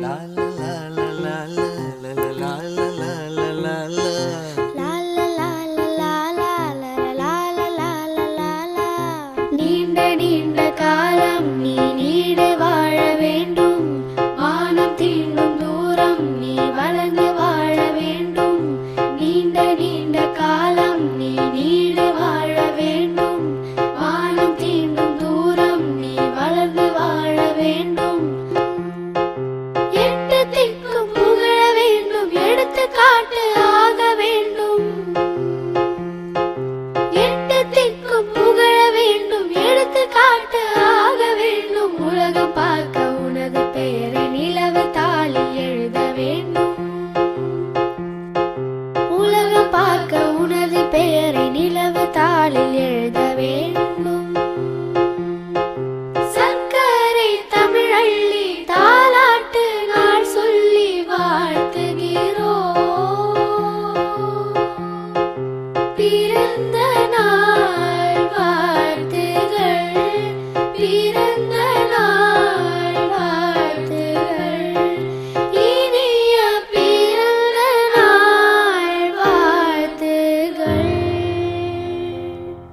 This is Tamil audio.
La la la la la la la la la la la la. நீண்ட நீண்ட காலம் நீ நீடு வாழ வேண்டும். வானம் தீண்டும் தூரம் நீ வளர்ந்து வாழ வேண்டும். நீண்ட நீண்ட காலம் நீ நீடு வாழ வேண்டும். வானம் தீண்டும் தூரம் நீ வளர்ந்து வாழ வேண்டும். எட்டு திக்கும் புகழ வேண்டும், எடுத்துக்காட்டு ஆக வேண்டும். எட்டு திக்கும் புகழ வேண்டும், எடுத்துக்காட்டு ஆக வேண்டும். உலகம் பார்க்க உனது பெயரை நிலவு தாளில் எழுத வேண்டும். உலகம் பார்க்க உனது பெயரை நிலவு தாளில் எழுத வேண்டும். சர்க்கரை தமிழள்ளி தாலாட்டு நாள் சொல்லி வாழ்த்துகிறோம். பிறந்த நாள் வாழ்த்துகள்.